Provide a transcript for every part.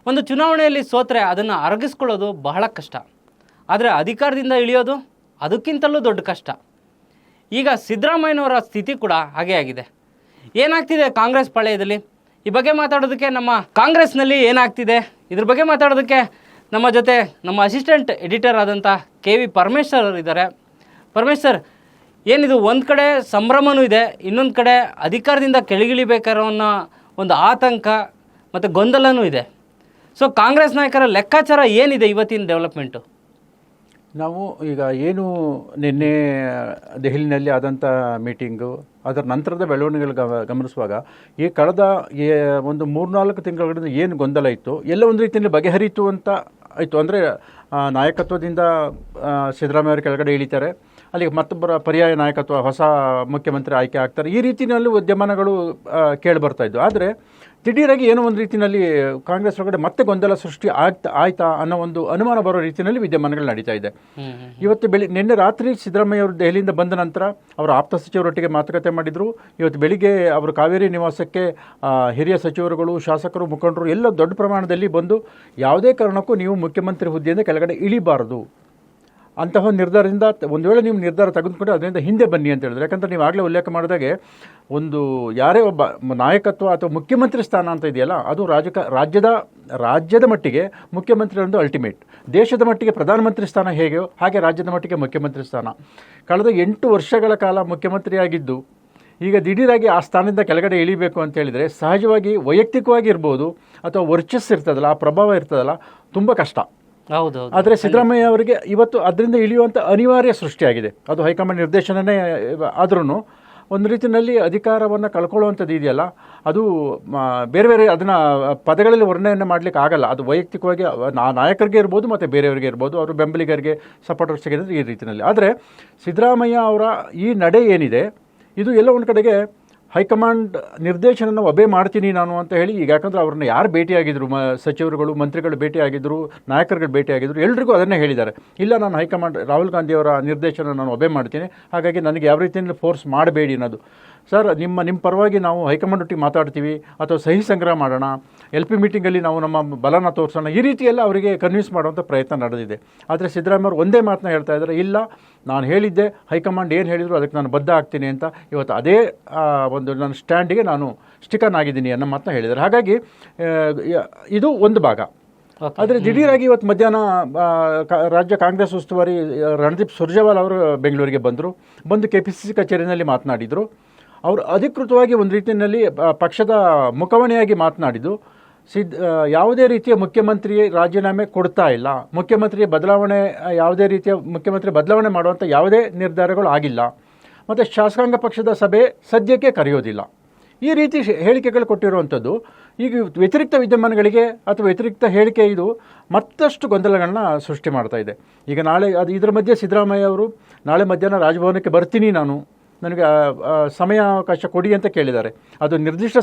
ಒಂದು ಚುನಾವಣೆಯಲ್ಲಿ ಸೋತ್ರೆ ಅದನ್ನು ಅರಗಿಸ್ಕೊಳ್ಳೋದು ಬಹಳ ಕಷ್ಟ. ಆದರೆ ಅಧಿಕಾರದಿಂದ ಇಳಿಯೋದು ಅದಕ್ಕಿಂತಲೂ ದೊಡ್ಡ ಕಷ್ಟ. ಈಗ ಸಿದ್ದರಾಮಯ್ಯನವರ ಸ್ಥಿತಿ ಕೂಡ ಹಾಗೇ ಆಗಿದೆ. ಏನಾಗ್ತಿದೆ ಕಾಂಗ್ರೆಸ್ ಪಾಳ್ಯದಲ್ಲಿ, ಈ ಬಗ್ಗೆ ಮಾತಾಡೋದಕ್ಕೆ ನಮ್ಮ ಕಾಂಗ್ರೆಸ್ನಲ್ಲಿ ಏನಾಗ್ತಿದೆ ಇದ್ರ ಬಗ್ಗೆ ಮಾತಾಡೋದಕ್ಕೆ ನಮ್ಮ ಜೊತೆ ನಮ್ಮ ಅಸಿಸ್ಟೆಂಟ್ ಎಡಿಟರ್ ಆದಂಥ KV ಪರಮೇಶ್ ಸರ್ ಇದ್ದಾರೆ. ಪರಮೇಶ್ ಸರ್, ಏನಿದು ಒಂದು ಕಡೆ ಸಂಭ್ರಮನೂ ಇದೆ, ಇನ್ನೊಂದು ಕಡೆ ಅಧಿಕಾರದಿಂದ ಕೆಳಗಿಳಿಬೇಕಾರೋ ಅನ್ನೋ ಒಂದು ಆತಂಕ ಮತ್ತು ಗೊಂದಲನೂ ಇದೆ. ಸೊ ಕಾಂಗ್ರೆಸ್ ನಾಯಕರ ಲೆಕ್ಕಾಚಾರ ಏನಿದೆ ಇವತ್ತಿನ ಡೆವಲಪ್ಮೆಂಟು? ನಾವು ಈಗ ಏನು ನಿನ್ನೆ ದೆಹಲಿನಲ್ಲಿ ಆದಂಥ ಮೀಟಿಂಗು, ಅದರ ನಂತರದ ಬೆಳವಣಿಗೆಗಳು ಗಮನಿಸುವಾಗ ಈ ಕಳೆದ ಒಂದು 3-4 ತಿಂಗಳ ಏನು ಗೊಂದಲ ಇತ್ತು ಎಲ್ಲ ಒಂದು ರೀತಿಯಲ್ಲಿ ಬಗೆಹರಿತು ಅಂತ ಆಯಿತು. ಅಂದರೆ ನಾಯಕತ್ವದಿಂದ ಸಿದ್ದರಾಮಯ್ಯ ಅವರು ಕೆಳಗಡೆ ಇಳಿತಾರೆ, ಅಲ್ಲಿಗೆ ಮತ್ತೊಬ್ಬರ ಪರ್ಯಾಯ ನಾಯಕತ್ವ ಹೊಸ ಮುಖ್ಯಮಂತ್ರಿ ಆಯ್ಕೆ ಆಗ್ತಾರೆ. ಈ ರೀತಿಯಲ್ಲಿ ಉದ್ಯಮನಗಳು ಕೇಳಿ ಬರ್ತಾಯಿದ್ದು. ಆದರೆ ದಿಢೀರಾಗಿ ಏನೋ ಒಂದು ರೀತಿಯಲ್ಲಿ ಕಾಂಗ್ರೆಸ್ ಒಳಗಡೆ ಮತ್ತೆ ಗೊಂದಲ ಸೃಷ್ಟಿ ಆಯ್ತಾ ಅನ್ನೋ ಒಂದು ಅನುಮಾನ ಬರೋ ರೀತಿಯಲ್ಲಿ ವಿದ್ಯಮಾನಗಳು ನಡೀತಾ ಇದೆ. ಇವತ್ತು ನಿನ್ನೆ ರಾತ್ರಿ ಸಿದ್ದರಾಮಯ್ಯ ಅವರು ದೆಹಲಿಯಿಂದ ಬಂದ ನಂತರ ಅವರ ಆಪ್ತ ಸಚಿವರೊಟ್ಟಿಗೆ ಮಾತುಕತೆ ಮಾಡಿದರು. ಇವತ್ತು ಬೆಳಿಗ್ಗೆ ಅವರು ಕಾವೇರಿ ನಿವಾಸಕ್ಕೆ ಹಿರಿಯ ಸಚಿವರುಗಳು, ಶಾಸಕರು, ಮುಖಂಡರು ಎಲ್ಲ ದೊಡ್ಡ ಪ್ರಮಾಣದಲ್ಲಿ ಬಂದು ಯಾವುದೇ ಕಾರಣಕ್ಕೂ ನೀವು ಮುಖ್ಯಮಂತ್ರಿ ಹುದ್ದೆಯಿಂದ ಕೆಳಗಡೆ ಇಳಿಬಾರದು, ಅಂತಹ ನಿರ್ಧಾರದಿಂದ ಒಂದು ವೇಳೆ ನೀವು ನಿರ್ಧಾರ ತೆಗೆದುಕೊಂಡ್ರೆ ಅದರಿಂದ ಹಿಂದೆ ಬನ್ನಿ ಅಂತ ಹೇಳಿದ್ರು. ಯಾಕಂದರೆ ನೀವು ಆಗಲೇ ಉಲ್ಲೇಖ ಮಾಡಿದಾಗೆ ಒಂದು ಯಾರೇ ಒಬ್ಬ ನಾಯಕತ್ವ ಅಥವಾ ಮುಖ್ಯಮಂತ್ರಿ ಸ್ಥಾನ ಅಂತ ಇದೆಯಲ್ಲ, ಅದು ರಾಜ್ಯದ ಮಟ್ಟಿಗೆ ಮುಖ್ಯಮಂತ್ರಿ ಒಂದು ಅಲ್ಟಿಮೇಟ್. ದೇಶದ ಮಟ್ಟಿಗೆ ಪ್ರಧಾನಮಂತ್ರಿ ಸ್ಥಾನ ಹೇಗೆಯೋ ಹಾಗೆ ರಾಜ್ಯದ ಮಟ್ಟಿಗೆ ಮುಖ್ಯಮಂತ್ರಿ ಸ್ಥಾನ. ಕಳೆದ 8 ವರ್ಷಗಳ ಕಾಲ ಮುಖ್ಯಮಂತ್ರಿಯಾಗಿದ್ದು ಈಗ ದಿಢೀರಾಗಿ ಆ ಸ್ಥಾನದಿಂದ ಕೆಳಗಡೆ ಇಳಿಬೇಕು ಅಂತ ಹೇಳಿದರೆ ಸಹಜವಾಗಿ ವೈಯಕ್ತಿಕವಾಗಿ ಇರ್ಬೋದು ಅಥವಾ ವರ್ಚಸ್ಸು ಇರ್ತದಲ್ಲ, ಆ ಪ್ರಭಾವ ಇರ್ತದಲ್ಲ, ತುಂಬ ಕಷ್ಟ. ಹೌದು. ಆದರೆ ಸಿದ್ದರಾಮಯ್ಯ ಅವರಿಗೆ ಇವತ್ತು ಅದರಿಂದ ಇಳಿಯುವಂಥ ಅನಿವಾರ್ಯ ಸೃಷ್ಟಿಯಾಗಿದೆ. ಅದು ಹೈಕಮಾಂಡ್ ನಿರ್ದೇಶನನೇ ಆದ್ರೂ ಒಂದು ರೀತಿಯಲ್ಲಿ ಅಧಿಕಾರವನ್ನು ಕಳ್ಕೊಳ್ಳುವಂಥದ್ದು ಇದೆಯಲ್ಲ, ಅದು ಬೇರೆ ಬೇರೆ ಅದನ್ನು ಪದಗಳಲ್ಲಿ ವರ್ಣನೆ ಮಾಡಲಿಕ್ಕೆ ಆಗಲ್ಲ. ಅದು ವೈಯಕ್ತಿಕವಾಗಿ ನಾಯಕರಿಗೆ ಇರ್ಬೋದು ಮತ್ತು ಬೇರೆಯವರಿಗೆ ಇರ್ಬೋದು, ಅವರು ಬೆಂಬಲಿಗರಿಗೆ ಸಪೋರ್ಟರ್ಸ್ ಸಿಗೋದು ಈ ರೀತಿಯಲ್ಲಿ. ಆದರೆ ಸಿದ್ದರಾಮಯ್ಯ ಅವರ ಈ ನಡೆ ಏನಿದೆ ಇದು ಎಲ್ಲ ಒಂದು ಕಡೆಗೆ ಹೈಕಮಾಂಡ್ ನಿರ್ದೇಶನವನ್ನು ಒಬೆ ಮಾಡ್ತೀನಿ ನಾನು ಅಂತ ಹೇಳಿ, ಈಗ ಯಾಕಂದರೆ ಅವ್ರನ್ನ ಯಾರು ಭೇಟಿಯಾಗಿದ್ದರು, ಸಚಿವರುಗಳು, ಮಂತ್ರಿಗಳು ಭೇಟಿಯಾಗಿದ್ದರು, ನಾಯಕರುಗಳು ಭೇಟಿಯಾಗಿದ್ದರು, ಎಲ್ರಿಗೂ ಅದನ್ನೇ ಹೇಳಿದ್ದಾರೆ. ಇಲ್ಲ, ನಾನು ಹೈಕಮಾಂಡ್ ರಾಹುಲ್ ಗಾಂಧಿಯವರ ನಿರ್ದೇಶನ ನಾನು ಒಬೆ ಮಾಡ್ತೀನಿ, ಹಾಗಾಗಿ ನನಗೆ ಯಾವ ರೀತಿಯಲ್ಲಿ ಫೋರ್ಸ್ ಮಾಡಬೇಡಿ ಅನ್ನೋದು. ಸರ್, ನಿಮ್ಮ ಪರವಾಗಿ ನಾವು ಹೈಕಮಾಂಡ್ ಒಟ್ಟಿಗೆ ಮಾತಾಡ್ತೀವಿ ಅಥವಾ ಸಹಿ ಸಂಗ್ರಹ ಮಾಡೋಣ, LP ಮೀಟಿಂಗಲ್ಲಿ ನಾವು ನಮ್ಮ ಬಲನ ತೋರಿಸೋಣ, ಈ ರೀತಿಯೆಲ್ಲ ಅವರಿಗೆ ಕನ್ವಿನ್ಸ್ ಮಾಡುವಂಥ ಪ್ರಯತ್ನ ನಡೆದಿದೆ. ಆದರೆ ಸಿದ್ದರಾಮಯ್ಯ ಅವರು ಒಂದೇ ಮಾತನ್ನ ಹೇಳ್ತಾ ಇದ್ದಾರೆ, ಇಲ್ಲ ನಾನು ಹೇಳಿದ್ದೆ, ಹೈಕಮಾಂಡ್ ಏನು ಹೇಳಿದ್ರು ಅದಕ್ಕೆ ನಾನು ಬದ್ಧ ಆಗ್ತೀನಿ ಅಂತ. ಇವತ್ತು ಅದೇ ಒಂದು ನನ್ನ ಸ್ಟ್ಯಾಂಡಿಗೆ ನಾನು ಸ್ಟಿಕನ್ ಆಗಿದ್ದೀನಿ ಅನ್ನೋ ಮಾತನ್ನ ಹೇಳಿದ್ದಾರೆ. ಹಾಗಾಗಿ ಇದು ಒಂದು ಭಾಗ. ಆದರೆ ದಿಢೀರಾಗಿ ಇವತ್ತು ಮಧ್ಯಾಹ್ನ ರಾಜ್ಯ ಕಾಂಗ್ರೆಸ್ ಉಸ್ತುವಾರಿ ರಣದೀಪ್ ಸುರ್ಜೇವಾಲಾ ಅವರು ಬೆಂಗಳೂರಿಗೆ ಬಂದು KPCC ಕಚೇರಿಯಲ್ಲಿ ಮಾತನಾಡಿದರು. ಅವರು ಅಧಿಕೃತವಾಗಿ ಒಂದು ರೀತಿಯಲ್ಲಿ ಪಕ್ಷದ ಮುಖವಣೆಯಾಗಿ ಮಾತನಾಡಿದ್ದು, ಯಾವುದೇ ರೀತಿಯ ಮುಖ್ಯಮಂತ್ರಿ ರಾಜೀನಾಮೆ ಕೊಡ್ತಾ ಇಲ್ಲ, ಯಾವುದೇ ರೀತಿಯ ಮುಖ್ಯಮಂತ್ರಿ ಬದಲಾವಣೆ ಮಾಡುವಂಥ ಯಾವುದೇ ನಿರ್ಧಾರಗಳು ಆಗಿಲ್ಲ, ಮತ್ತು ಶಾಸಕಾಂಗ ಪಕ್ಷದ ಸಭೆ ಸದ್ಯಕ್ಕೆ ಕರೆಯೋದಿಲ್ಲ, ಈ ರೀತಿ ಹೇಳಿಕೆಗಳು ಕೊಟ್ಟಿರುವಂಥದ್ದು ಈಗ ವ್ಯತಿರಿಕ್ತ ವಿದ್ಯಮಾನಗಳಿಗೆ ಅಥವಾ ವ್ಯತಿರಿಕ್ತ ಹೇಳಿಕೆ ಇದು ಮತ್ತಷ್ಟು ಗೊಂದಲಗಳನ್ನ ಸೃಷ್ಟಿ ಮಾಡ್ತಾ ಇದೆ. ಈಗ ನಾಳೆ ಇದರ ಮಧ್ಯೆ ಸಿದ್ದರಾಮಯ್ಯ ಅವರು ನಾಳೆ ಮಧ್ಯಾಹ್ನ ರಾಜಭವನಕ್ಕೆ ಬರ್ತೀನಿ, ನನಗೆ ಸಮಯಾವಕಾಶ ಕೊಡಿ ಅಂತ ಕೇಳಿದ್ದಾರೆ. ಅದು ನಿರ್ದಿಷ್ಟ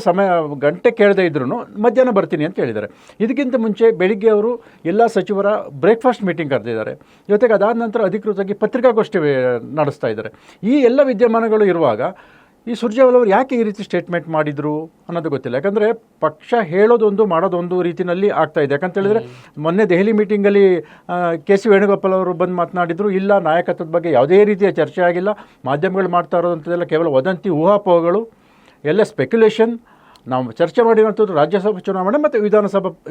ಗಂಟೆ ಕೇಳದೇ ಇದ್ರೂ ಮಧ್ಯಾಹ್ನ ಬರ್ತೀನಿ ಅಂತ ಹೇಳಿದ್ದಾರೆ. ಇದಕ್ಕಿಂತ ಮುಂಚೆ ಬೆಳಿಗ್ಗೆ ಅವರು ಎಲ್ಲ ಸಚಿವರ ಬ್ರೇಕ್ಫಾಸ್ಟ್ ಮೀಟಿಂಗ್ ಕರೆದಿದ್ದಾರೆ. ಜೊತೆಗೆ ಅದಾದ ನಂತರ ಅಧಿಕೃತವಾಗಿ ಪತ್ರಿಕಾಗೋಷ್ಠಿ ನಡೆಸ್ತಾ ಇದ್ದಾರೆ. ಈ ಎಲ್ಲ ವಿದ್ಯಮಾನಗಳು ಇರುವಾಗ ಈ ಸುರ್ಜೇವಾಲಾ ಅವರು ಯಾಕೆ ಈ ರೀತಿ ಸ್ಟೇಟ್ಮೆಂಟ್ ಮಾಡಿದರು ಅನ್ನೋದು ಗೊತ್ತಿಲ್ಲ. ಯಾಕಂದರೆ ಪಕ್ಷ ಹೇಳೋದೊಂದು ಮಾಡೋದೊಂದು ರೀತಿಯಲ್ಲಿ ಆಗ್ತಾ ಇದೆ. ಯಾಕಂತ ಹೇಳಿದ್ರೆ ಮೊನ್ನೆ ದೆಹಲಿ ಮೀಟಿಂಗಲ್ಲಿ KC ವೇಣುಗೋಪಾಲ್ ಅವರು ಬಂದು ಮಾತನಾಡಿದರು, ಇಲ್ಲ ನಾಯಕತ್ವದ ಬಗ್ಗೆ ಯಾವುದೇ ರೀತಿಯ ಚರ್ಚೆ ಆಗಿಲ್ಲ, ಮಾಧ್ಯಮಗಳು ಮಾಡ್ತಾ ಇರೋದಂಥದ್ದೆಲ್ಲ ಕೇವಲ ವದಂತಿ, ಊಹಾಪೋಹಗಳು, ಎಲ್ಲ ಸ್ಪೆಕ್ಯುಲೇಷನ್. ನಾವು ಚರ್ಚೆ ಮಾಡಿರುವಂಥದ್ದು ರಾಜ್ಯಸಭಾ ಚುನಾವಣೆ ಮತ್ತು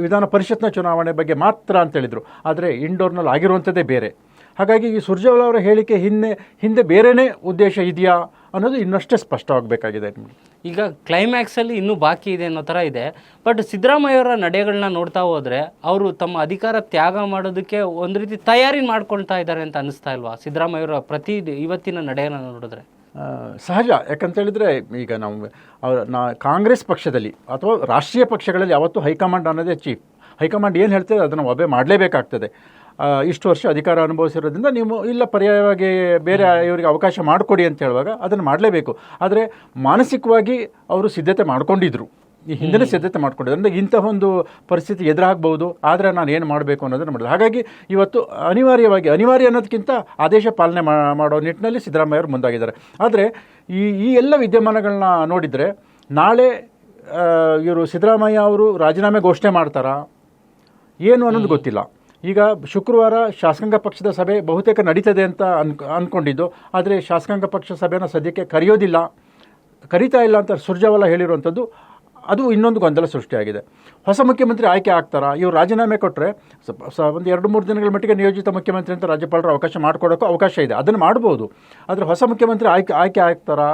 ವಿಧಾನ ಪರಿಷತ್ನ ಚುನಾವಣೆ ಬಗ್ಗೆ ಮಾತ್ರ ಅಂತ ಹೇಳಿದರು. ಆದರೆ ಇಂಡೋರ್ನಲ್ಲಿ ಆಗಿರುವಂಥದ್ದೇ ಬೇರೆ. ಹಾಗಾಗಿ ಈ ಸುರ್ಜೇವಾಲಾ ಅವರ ಹೇಳಿಕೆ ಹಿಂದೆ ಬೇರೆಯೇ ಉದ್ದೇಶ ಇದೆಯಾ ಅನ್ನೋದು ಇನ್ನಷ್ಟೇ ಸ್ಪಷ್ಟವಾಗಬೇಕಾಗಿದೆ. ಈಗ ಕ್ಲೈಮ್ಯಾಕ್ಸಲ್ಲಿ ಇನ್ನೂ ಬಾಕಿ ಇದೆ ಅನ್ನೋ ಥರ ಇದೆ. ಬಟ್ ಸಿದ್ದರಾಮಯ್ಯವರ ನಡೆಗಳನ್ನ ನೋಡ್ತಾ ಹೋದರೆ ಅವರು ತಮ್ಮ ಅಧಿಕಾರ ತ್ಯಾಗ ಮಾಡೋದಕ್ಕೆ ಒಂದು ರೀತಿ ತಯಾರಿ ಮಾಡ್ಕೊಳ್ತಾ ಇದ್ದಾರೆ ಅಂತ ಅನ್ನಿಸ್ತಾ ಇಲ್ವಾ? ಸಿದ್ದರಾಮಯ್ಯವರ ಇವತ್ತಿನ ನಡೆಯನ್ನು ನೋಡಿದ್ರೆ ಸಹಜ. ಯಾಕಂತೇಳಿದರೆ ಈಗ ಕಾಂಗ್ರೆಸ್ ಪಕ್ಷದಲ್ಲಿ ಅಥವಾ ರಾಷ್ಟ್ರೀಯ ಪಕ್ಷಗಳಲ್ಲಿ ಯಾವತ್ತೂ ಹೈಕಮಾಂಡ್ ಅನ್ನೋದೇ ಚೀಫ್. ಹೈಕಮಾಂಡ್ ಏನು ಹೇಳ್ತದೆ ಅದನ್ನು ಒಬ್ಬೇ ಮಾಡಲೇಬೇಕಾಗ್ತದೆ. ಇಷ್ಟು ವರ್ಷ ಅಧಿಕಾರ ಅನುಭವಿಸಿರೋದ್ರಿಂದ ನೀವು ಇಲ್ಲ ಪರ್ಯಾಯವಾಗಿ ಬೇರೆ ಇವರಿಗೆ ಅವಕಾಶ ಮಾಡಿಕೊಡಿ ಅಂತ ಹೇಳುವಾಗ ಅದನ್ನು ಮಾಡಲೇಬೇಕು. ಆದರೆ ಮಾನಸಿಕವಾಗಿ ಅವರು ಸಿದ್ಧತೆ ಮಾಡ್ಕೊಂಡಿದ್ರು, ಈ ಹಿಂದಿನ ಸಿದ್ಧತೆ ಮಾಡ್ಕೊಂಡಿದ್ರು. ಅಂದರೆ ಇಂತಹ ಒಂದು ಪರಿಸ್ಥಿತಿ ಎದುರಾಗಬಹುದು, ಆದರೆ ನಾನು ಏನು ಮಾಡಬೇಕು ಅನ್ನೋದನ್ನು ಮಾಡಿದ್ರು. ಹಾಗಾಗಿ ಇವತ್ತು ಅನಿವಾರ್ಯ ಅನ್ನೋದಕ್ಕಿಂತ ಆದೇಶ ಪಾಲನೆ ಮಾಡೋ ನಿಟ್ಟಿನಲ್ಲಿ ಸಿದ್ದರಾಮಯ್ಯ ಅವರು ಮುಂದಾಗಿದ್ದಾರೆ. ಆದರೆ ಈ ಎಲ್ಲ ವಿದ್ಯಮಾನಗಳನ್ನ ನೋಡಿದರೆ ನಾಳೆ ಇವರು ಸಿದ್ದರಾಮಯ್ಯ ಅವರು ರಾಜೀನಾಮೆ ಘೋಷಣೆ ಮಾಡ್ತಾರಾ ಏನು ಅನ್ನೋದು ಗೊತ್ತಿಲ್ಲ. ಈಗ ಶುಕ್ರವಾರ ಶಾಸಕಾಂಗ ಪಕ್ಷದ ಸಭೆ ಬಹುತೇಕ ನಡೀತದೆ ಅಂತ ಅಂದ್ಕೊಂಡಿದ್ದು, ಆದರೆ ಶಾಸಕಾಂಗ ಪಕ್ಷ ಸಭೆಯನ್ನು ಸದ್ಯಕ್ಕೆ ಕರೀತಾ ಇಲ್ಲ ಅಂತ ಸುರ್ಜೇವಾಲಾ ಹೇಳಿರುವಂಥದ್ದು, ಅದು ಇನ್ನೊಂದು ಗೊಂದಲ ಸೃಷ್ಟಿಯಾಗಿದೆ. ಹೊಸ ಮುಖ್ಯಮಂತ್ರಿ ಆಯ್ಕೆ ಆಗ್ತಾರಾ? ಇವರು ರಾಜೀನಾಮೆ ಕೊಟ್ಟರೆ ಒಂದು 2-3 ದಿನಗಳ ಮಟ್ಟಿಗೆ ನಿಯೋಜಿತ ಮುಖ್ಯಮಂತ್ರಿ ಅಂತ ರಾಜ್ಯಪಾಲರು ಅವಕಾಶ ಮಾಡಿಕೊಡೋಕ್ಕೂ ಅವಕಾಶ ಇದೆ, ಅದನ್ನು ಮಾಡ್ಬೋದು. ಆದರೆ ಹೊಸ ಮುಖ್ಯಮಂತ್ರಿ ಆಯ್ಕೆ ಆಗ್ತಾರಾ?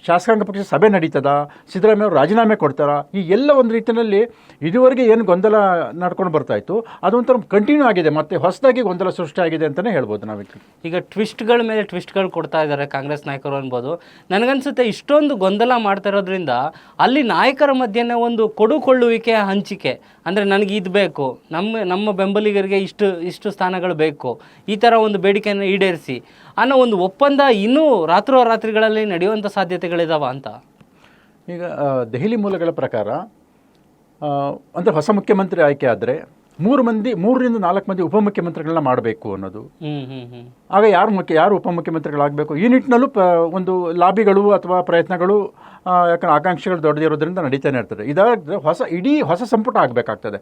ಶಾಸಕಾಂಗ ಪಕ್ಷ ಸಭೆ ನಡೀತದಾ? ಸಿದ್ದರಾಮಯ್ಯ ಅವರು ರಾಜೀನಾಮೆ ಕೊಡ್ತಾರಾ? ಈ ಎಲ್ಲ ಒಂದು ರೀತಿಯಲ್ಲಿ ಇದುವರೆಗೆ ಏನು ಗೊಂದಲ ನಡ್ಕೊಂಡು ಬರ್ತಾಯಿತ್ತು, ಅದೊಂಥರ ಕಂಟಿನ್ಯೂ ಆಗಿದೆ, ಮತ್ತು ಹೊಸದಾಗಿ ಗೊಂದಲ ಸೃಷ್ಟಿಯಾಗಿದೆ ಅಂತಲೇ ಹೇಳ್ಬೋದು ನಾವೀಗ. ಈಗ ಟ್ವಿಸ್ಟ್ಗಳ ಮೇಲೆ ಟ್ವಿಸ್ಟ್ಗಳು ಕೊಡ್ತಾ ಇದ್ದಾರೆ ಕಾಂಗ್ರೆಸ್ ನಾಯಕರು ಅನ್ಬೋದು. ನನಗನ್ಸುತ್ತೆ ಇಷ್ಟೊಂದು ಗೊಂದಲ ಮಾಡ್ತಾ ಇರೋದ್ರಿಂದ ಅಲ್ಲಿ ನಾಯಕರ ಮಧ್ಯೆ ಒಂದು ಕೊಡುಕೊಳ್ಳುವಿಕೆ ಹಂಚಿಕೆ, ಅಂದರೆ ನನಗೆ ಇದು ಬೇಕು, ನಮ್ಮ ಬೆಂಬಲಿಗರಿಗೆ ಇಷ್ಟು ಸ್ಥಾನಗಳು ಬೇಕು, ಈ ಥರ ಒಂದು ಬೇಡಿಕೆಯನ್ನು ಈಡೇರಿಸಿ ಅನ್ನೋ ಒಂದು ಒಪ್ಪಂದ ಇನ್ನೂ ರಾತ್ರೋರಾತ್ರಿಗಳಲ್ಲಿ ನಡೆಯುವಂಥ ಸಾಧ್ಯತೆಗಳಿದಾವ ಅಂತ. ಈಗ ದೆಹಲಿ ಮೂಲಗಳ ಪ್ರಕಾರ ಅಂದರೆ ಹೊಸ ಮುಖ್ಯಮಂತ್ರಿ ಆಯ್ಕೆ ಆದರೆ 3ರಿಂದ 4 ಮಂದಿ ಉಪಮುಖ್ಯಮಂತ್ರಿಗಳನ್ನ ಮಾಡಬೇಕು ಅನ್ನೋದು. ಆಗ ಯಾರು ಉಪಮುಖ್ಯಮಂತ್ರಿಗಳಾಗಬೇಕು? ಈ ನಿಟ್ಟಿನಲ್ಲೂ ಒಂದು ಲಾಬಿಗಳು ಅಥವಾ ಪ್ರಯತ್ನಗಳು, ಯಾಕಂದ್ರೆ ಆಕಾಂಕ್ಷೆಗಳು ದೊಡ್ಡದಿರೋದ್ರಿಂದ ನಡೀತಾನೆ ಇರ್ತದೆ. ಇದಾದರೆ ಹೊಸ ಸಂಪುಟ ಆಗಬೇಕಾಗ್ತದೆ.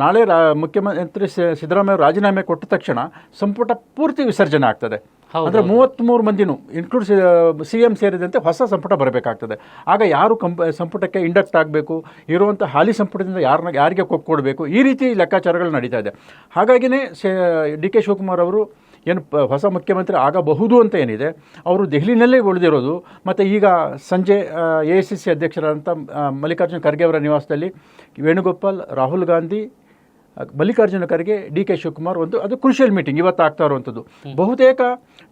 ನಾಳೆ ಮುಖ್ಯಮಂತ್ರಿ ಸಿದ್ದರಾಮಯ್ಯ ರಾಜೀನಾಮೆ ಕೊಟ್ಟ ತಕ್ಷಣ ಸಂಪುಟ ಪೂರ್ತಿ ವಿಸರ್ಜನೆ ಆಗ್ತದೆ. ಅಂದರೆ 33 ಮಂದಿನೂ ಇನ್ಕ್ಲೂಡ್ CM ಸೇರಿದಂತೆ ಹೊಸ ಸಂಪುಟ ಬರಬೇಕಾಗ್ತದೆ. ಆಗ ಯಾರು ಸಂಪುಟಕ್ಕೆ ಇಂಡಕ್ಟ್ ಆಗಬೇಕು, ಇರುವಂಥ ಹಾಲಿ ಸಂಪುಟದಿಂದ ಯಾರಿಗೆ ಕೊಡಬೇಕು, ಈ ರೀತಿ ಲೆಕ್ಕಾಚಾರಗಳು ನಡೀತಾ ಇದೆ. ಹಾಗಾಗಿನೇ DK ಶಿವಕುಮಾರ್ ಅವರು ಏನು ಹೊಸ ಮುಖ್ಯಮಂತ್ರಿ ಆಗಬಹುದು ಅಂತ ಏನಿದೆ, ಅವರು ದೆಹಲಿನಲ್ಲೇ ಉಳಿದಿರೋದು. ಮತ್ತು ಈಗ ಸಂಜೆ AICC ಅಧ್ಯಕ್ಷರಾದಂಥ ಮಲ್ಲಿಕಾರ್ಜುನ ಖರ್ಗೆ ಅವರ ನಿವಾಸದಲ್ಲಿ ವೇಣುಗೋಪಾಲ್, ರಾಹುಲ್ ಗಾಂಧಿ, ಮಲ್ಲಿಕಾರ್ಜುನ ಖರ್ಗೆ, DK ಶಿವಕುಮಾರ್ ಅದು ಕ್ರೂಷಿಯಲ್ ಮೀಟಿಂಗ್ ಇವತ್ತು ಆಗ್ತಾ ಇರುವಂಥದ್ದು. ಬಹುತೇಕ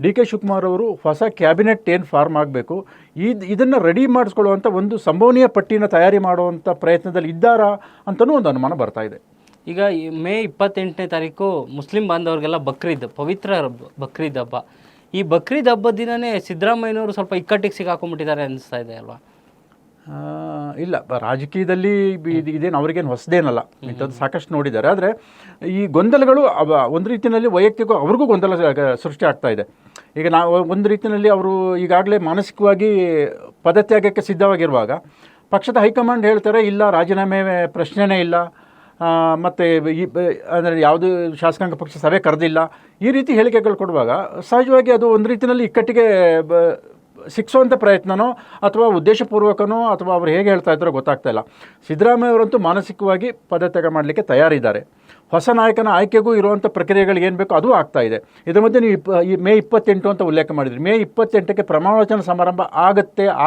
DK ಶಿವಕುಮಾರ್ ಅವರು ಹೊಸ ಕ್ಯಾಬಿನೆಟ್ ಏನು ಫಾರ್ಮ್ ಆಗಬೇಕು, ಇದನ್ನು ರೆಡಿ ಮಾಡಿಸ್ಕೊಳ್ಳುವಂಥ ಒಂದು ಸಂಭವನೀಯ ಪಟ್ಟಿನ ತಯಾರಿ ಮಾಡುವಂಥ ಪ್ರಯತ್ನದಲ್ಲಿ ಇದ್ದಾರಾ ಅಂತಲೂ ಒಂದು ಅನುಮಾನ ಬರ್ತಾ ಇದೆ. ಈಗ ಮೇ 28ನೇ ತಾರೀಕು ಮುಸ್ಲಿಂ ಬಾಂಧವರಿಗೆಲ್ಲ ಪವಿತ್ರ ಬಕ್ರೀದ್ ಹಬ್ಬ. ಈ ಬಕ್ರೀದ್ ಹಬ್ಬದ ದಿನವೇ ಸಿದ್ದರಾಮಯ್ಯನವರು ಸ್ವಲ್ಪ ಇಕ್ಕಟ್ಟಿಗೆ ಸಿಗಾಕೊಂಡ್ಬಿಟ್ಟಿದ್ದಾರೆ ಅನಿಸ್ತಾ ಇದೆ ಅಲ್ವಾ? ಇಲ್ಲ, ರಾಜಕೀಯದಲ್ಲಿ ಇದೇನು ಅವ್ರಿಗೇನು ಹೊಸದೇನಲ್ಲ, ಇಂಥದ್ದು ಸಾಕಷ್ಟು ನೋಡಿದ್ದಾರೆ. ಆದರೆ ಈ ಗೊಂದಲಗಳು ಒಂದು ರೀತಿಯಲ್ಲಿ ವೈಯಕ್ತಿಕ ಅವ್ರಿಗೂ ಗೊಂದಲ ಸೃಷ್ಟಿ ಆಗ್ತಾ ಇದೆ. ಈಗ ಒಂದು ರೀತಿಯಲ್ಲಿ ಅವರು ಈಗಾಗಲೇ ಮಾನಸಿಕವಾಗಿ ಪದತ್ಯಾಗಕ್ಕೆ ಸಿದ್ಧವಾಗಿರುವಾಗ ಪಕ್ಷದ ಹೈಕಮಾಂಡ್ ಹೇಳ್ತಾರೆ ಇಲ್ಲ, ರಾಜೀನಾಮೆ ಪ್ರಶ್ನೆನೇ ಇಲ್ಲ, ಮತ್ತು ಅಂದರೆ ಯಾವುದು ಶಾಸಕಾಂಗ ಪಕ್ಷ ಸಭೆ ಕರೆದಿಲ್ಲ, ಈ ರೀತಿ ಹೇಳಿಕೆಗಳು ಕೊಡುವಾಗ ಸಹಜವಾಗಿ ಅದು ಒಂದು ರೀತಿಯಲ್ಲಿ ಇಕ್ಕಟ್ಟಿಗೆ ಸಿಕ್ಸುವಂಥ ಪ್ರಯತ್ನನೋ ಅಥವಾ ಉದ್ದೇಶಪೂರ್ವಕನೋ ಅಥವಾ ಅವರು ಹೇಗೆ ಹೇಳ್ತಾ ಇದ್ದಾರೋ ಗೊತ್ತಾಗ್ತಾ ಇಲ್ಲ. ಸಿದ್ದರಾಮಯ್ಯ ಅವರಂತೂ ಮಾನಸಿಕವಾಗಿ ಪದತ್ಯಾಗ ಮಾಡಲಿಕ್ಕೆ ತಯಾರಿದ್ದಾರೆ. ಹೊಸ ನಾಯಕನ ಆಯ್ಕೆಗೂ ಇರುವಂಥ ಪ್ರಕ್ರಿಯೆಗಳು ಏನು ಬೇಕೋ ಅದು ಆಗ್ತಾ ಇದೆ. ಇದರ ಮಧ್ಯೆ ನೀವು ಈ ಮೇ 28 ಅಂತ ಉಲ್ಲೇಖ ಮಾಡಿದ್ರಿ. ಮೇ 28ಕ್ಕೆ ಪ್ರಮಾಣವಚನ ಸಮಾರಂಭ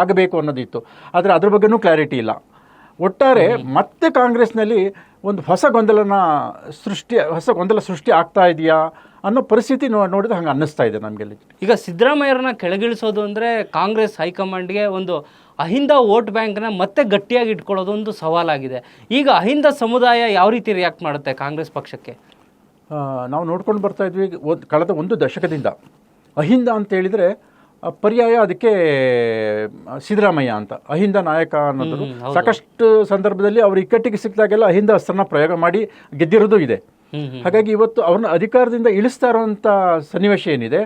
ಆಗಬೇಕು ಅನ್ನೋದಿತ್ತು, ಆದರೆ ಅದ್ರ ಬಗ್ಗೆನೂ ಕ್ಲಾರಿಟಿ ಇಲ್ಲ. ಒಟ್ಟಾರೆ ಮತ್ತೆ ಕಾಂಗ್ರೆಸ್ನಲ್ಲಿ ಒಂದು ಹೊಸ ಗೊಂದಲ ಸೃಷ್ಟಿ ಆಗ್ತಾ ಇದೆಯಾ ಅನ್ನೋ ಪರಿಸ್ಥಿತಿ ನೋಡಿದ್ರೆ ಹಂಗೆ ಅನ್ನಿಸ್ತಾ ಇದೆ ನಮಗೆ. ಈಗ ಸಿದ್ದರಾಮಯ್ಯರನ್ನ ಕೆಳಗಿಳಿಸೋದು ಅಂದರೆ ಕಾಂಗ್ರೆಸ್ ಹೈಕಮಾಂಡ್ಗೆ ಒಂದು ಅಹಿಂದ ವೋಟ್ ಬ್ಯಾಂಕ್ನ ಮತ್ತೆ ಗಟ್ಟಿಯಾಗಿ ಇಟ್ಕೊಳ್ಳೋದು ಒಂದು ಸವಾಲಾಗಿದೆ. ಈಗ ಅಹಿಂದ ಸಮುದಾಯ ಯಾವ ರೀತಿ ರಿಯಾಕ್ಟ್ ಮಾಡುತ್ತೆ ಕಾಂಗ್ರೆಸ್ ಪಕ್ಷಕ್ಕೆ? ನಾವು ನೋಡ್ಕೊಂಡು ಬರ್ತಾ ಇದ್ವಿ ಕಳೆದ 1 ದಶಕದಿಂದ. ಅಹಿಂದ ಅಂತ ಹೇಳಿದರೆ ಪರ್ಯಾಯ ಅದಕ್ಕೆ ಸಿದ್ದರಾಮಯ್ಯ ಅಂತ, ಅಹಿಂದ ನಾಯಕ ಅನ್ನೋದು ಸಾಕಷ್ಟು ಸಂದರ್ಭದಲ್ಲಿ ಅವರು ಇಕ್ಕಟ್ಟಿಗೆ ಸಿಕ್ಕಿದಾಗೆಲ್ಲ ಅಹಿಂದ ಅಸ್ತ್ರನ ಪ್ರಯೋಗ ಮಾಡಿ ಗೆದ್ದಿರೋದು ಇದೆ. ಹಾಗಾಗಿ ಇವತ್ತು ಅವ್ರನ್ನ ಅಧಿಕಾರದಿಂದ ಇಳಿಸ್ತಾ ಇರುವಂಥ ಸನ್ನಿವೇಶ ಏನಿದೆ,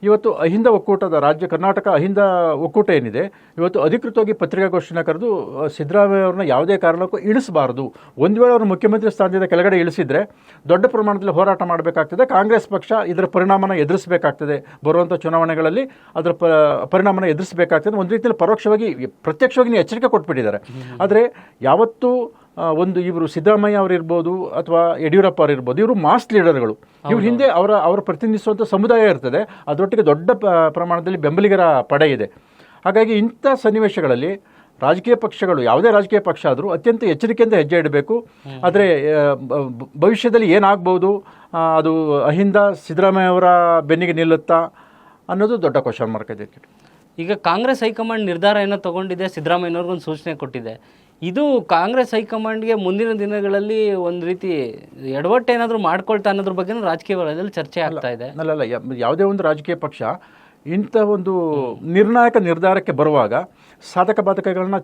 ಇವತ್ತು ಅಹಿಂದ ಒಕ್ಕೂಟದ ಕರ್ನಾಟಕ ಅಹಿಂದ ಒಕ್ಕೂಟ ಏನಿದೆ, ಇವತ್ತು ಅಧಿಕೃತವಾಗಿ ಪತ್ರಿಕಾಗೋಷ್ಠಿನ ಕರೆದು ಸಿದ್ದರಾಮಯ್ಯ ಅವ್ರನ್ನ ಯಾವುದೇ ಕಾರಣಕ್ಕೂ ಇಳಿಸಬಾರ್ದು, ಒಂದು ವೇಳೆ ಅವರು ಮುಖ್ಯಮಂತ್ರಿ ಸ್ಥಾನದಿಂದ ಕೆಳಗಡೆ ಇಳಿಸಿದರೆ ದೊಡ್ಡ ಪ್ರಮಾಣದಲ್ಲಿ ಹೋರಾಟ ಮಾಡಬೇಕಾಗ್ತದೆ, ಕಾಂಗ್ರೆಸ್ ಪಕ್ಷ ಇದರ ಪರಿಣಾಮನ ಎದುರಿಸಬೇಕಾಗ್ತದೆ, ಬರುವಂಥ ಚುನಾವಣೆಗಳಲ್ಲಿ ಅದರ ಪರಿಣಾಮನ ಎದುರಿಸಬೇಕಾಗ್ತದೆ. ಒಂದು ರೀತಿಯಲ್ಲಿ ಪ್ರತ್ಯಕ್ಷವಾಗಿ ಎಚ್ಚರಿಕೆ ಕೊಟ್ಬಿಟ್ಟಿದ್ದಾರೆ. ಆದರೆ ಯಾವತ್ತೂ ಇವರು ಸಿದ್ದರಾಮಯ್ಯ ಅವರಿರ್ಬೋದು ಅಥವಾ ಯಡಿಯೂರಪ್ಪ ಅವರಿರ್ಬೋದು, ಇವರು ಮಾಸ್ ಲೀಡರ್ಗಳು. ಇವ್ರ ಹಿಂದೆ ಅವರ ಪ್ರತಿನಿಧಿಸುವಂಥ ಸಮುದಾಯ ಇರ್ತದೆ, ಅದರೊಟ್ಟಿಗೆ ದೊಡ್ಡ ಪ್ರಮಾಣದಲ್ಲಿ ಬೆಂಬಲಿಗರ ಪಡೆ ಇದೆ. ಹಾಗಾಗಿ ಇಂಥ ಸನ್ನಿವೇಶಗಳಲ್ಲಿ ರಾಜಕೀಯ ಪಕ್ಷಗಳು, ಯಾವುದೇ ರಾಜಕೀಯ ಪಕ್ಷ ಆದರೂ ಅತ್ಯಂತ ಎಚ್ಚರಿಕೆಯಿಂದ ಹೆಜ್ಜೆ ಇಡಬೇಕು. ಆದರೆ ಭವಿಷ್ಯದಲ್ಲಿ ಏನಾಗ್ಬೋದು, ಅದು ಅಹಿಂದ ಸಿದ್ದರಾಮಯ್ಯ ಅವರ ಬೆನ್ನಿಗೆ ನಿಲ್ಲುತ್ತಾ ಅನ್ನೋದು ದೊಡ್ಡ ಕ್ವಶನ್ ಮಾರ್ಕ್ ಇದೆ. ಈಗ ಕಾಂಗ್ರೆಸ್ ಹೈಕಮಾಂಡ್ ನಿರ್ಧಾರ ಏನೋ ತಗೊಂಡಿದೆ, ಸಿದ್ದರಾಮಯ್ಯನವ್ರಿಗೊಂದು ಸೂಚನೆ ಕೊಟ್ಟಿದೆ. ಇದು ಕಾಂಗ್ರೆಸ್ ಹೈಕಮಾಂಡ್ಗೆ ಮುಂದಿನ ದಿನಗಳಲ್ಲಿ ಒಂದು ರೀತಿ ಎಡವಟ್ಟು ಏನಾದರೂ ಮಾಡ್ಕೊಳ್ತಾ ಅನ್ನೋದ್ರ ಬಗ್ಗೆ ರಾಜಕೀಯ ವಲಯದಲ್ಲಿ ಚರ್ಚೆ ಆಗ್ತಾ ಇದೆ. ಅಲ್ಲ, ಯಾವುದೇ ಒಂದು ರಾಜಕೀಯ ಪಕ್ಷ ಇಂಥ ಒಂದು ನಿರ್ಣಾಯಕ ನಿರ್ಧಾರಕ್ಕೆ ಬರುವಾಗ ಸಾಧಕ ಬಾಧಕಗಳನ್ನ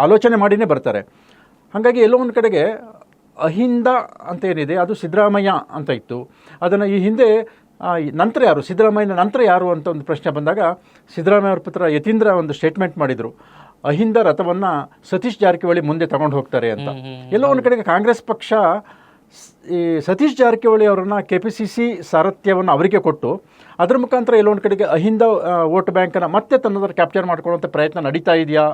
ಆಲೋಚನೆ ಮಾಡಿನೇ ಬರ್ತಾರೆ. ಹಾಗಾಗಿ ಎಲ್ಲೋ ಒಂದು ಕಡೆಗೆ ಅಹಿಂದ ಅಂತ ಏನಿದೆ ಅದು ಸಿದ್ದರಾಮಯ್ಯ ಅಂತ ಇತ್ತು. ಅದನ್ನು ಈ ಹಿಂದೆ ನಂತರ ಯಾರು, ಸಿದ್ದರಾಮಯ್ಯನ ನಂತರ ಯಾರು ಅಂತ ಒಂದು ಪ್ರಶ್ನೆ ಬಂದಾಗ ಸಿದ್ದರಾಮಯ್ಯ ಅವ್ರ ಪುತ್ರ ಯತೀಂದ್ರ ಒಂದು ಸ್ಟೇಟ್ಮೆಂಟ್ ಮಾಡಿದರು, ಅಹಿಂದ ರಥವನ್ನು ಸತೀಶ್ ಜಾರಕಿಹೊಳಿ ಮುಂದೆ ತಗೊಂಡು ಹೋಗ್ತಾರೆ ಅಂತ. ಎಲ್ಲೋ ಒಂದು ಕಡೆಗೆ ಕಾಂಗ್ರೆಸ್ ಪಕ್ಷ ಈ ಸತೀಶ್ ಜಾರಕಿಹೊಳಿ ಅವರನ್ನು KPCC ಸಾರಥ್ಯವನ್ನು ಅವರಿಗೆ ಕೊಟ್ಟು ಅದರ ಮುಖಾಂತರ ಎಲ್ಲೊಂದು ಕಡೆಗೆ ಅಹಿಂದ ವೋಟ್ ಬ್ಯಾಂಕನ್ನು ಮತ್ತೆ ತನ್ನದರ ಕ್ಯಾಪ್ಚರ್ ಮಾಡ್ಕೊಳ್ಳುವಂಥ ಪ್ರಯತ್ನ ನಡೀತಾ ಇದೆಯಾ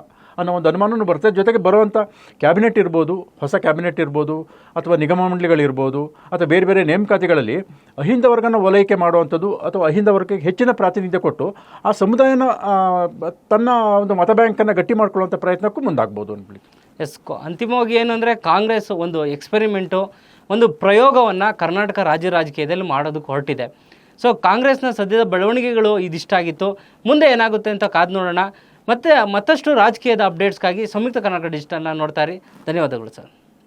ಅನ್ನೋ ಒಂದು ಅನುಮಾನವೂ ಬರ್ತದೆ. ಜೊತೆಗೆ ಬರುವಂಥ ಕ್ಯಾಬಿನೆಟ್ ಇರ್ಬೋದು, ಹೊಸ ಕ್ಯಾಬಿನೆಟ್ ಇರ್ಬೋದು, ಅಥವಾ ನಿಗಮ ಮಂಡಳಿಗಳಿರ್ಬೋದು, ಅಥವಾ ಬೇರೆ ಬೇರೆ ನೇಮಕಾತಿಗಳಲ್ಲಿ ಅಹಿಂದ ವರ್ಗನ ಓಲೈಕೆ ಮಾಡುವಂಥದ್ದು ಅಥವಾ ಅಹಿಂದ ವರ್ಗಕ್ಕೆ ಹೆಚ್ಚಿನ ಪ್ರಾತಿನಿಧ್ಯ ಕೊಟ್ಟು ಆ ಸಮುದಾಯನ ತನ್ನ ಒಂದು ಮತ ಬ್ಯಾಂಕನ್ನು ಗಟ್ಟಿ ಮಾಡ್ಕೊಳ್ಳುವಂಥ ಪ್ರಯತ್ನಕ್ಕೂ ಮುಂದಾಗ್ಬೋದು ಅನ್ಬಿಡಿ. ಅಂತಿಮವಾಗಿ ಏನು ಅಂದರೆ ಕಾಂಗ್ರೆಸ್ ಒಂದು ಎಕ್ಸ್ಪೆರಿಮೆಂಟು, ಒಂದು ಪ್ರಯೋಗವನ್ನು ಕರ್ನಾಟಕ ರಾಜ್ಯ ರಾಜಕೀಯದಲ್ಲಿ ಮಾಡೋದಕ್ಕೆ ಹೊರಟಿದೆ. ಸೊ ಕಾಂಗ್ರೆಸ್ನ ಸದ್ಯದ ಬೆಳವಣಿಗೆಗಳು ಇದಿಷ್ಟಾಗಿತ್ತು. ಮುಂದೆ ಏನಾಗುತ್ತೆ ಅಂತ ಕಾದು ನೋಡೋಣ. ಮತ್ತು ಮತ್ತಷ್ಟು ರಾಜಕೀಯದ ಅಪ್ಡೇಟ್ಸ್ಗಾಗಿ ಸಂಯುಕ್ತ ಕರ್ನಾಟಕ ಡಿಜಿಟಲ್ನ ನೋಡ್ತಾ ಇರಿ. ಧನ್ಯವಾದಗಳು ಸರ್.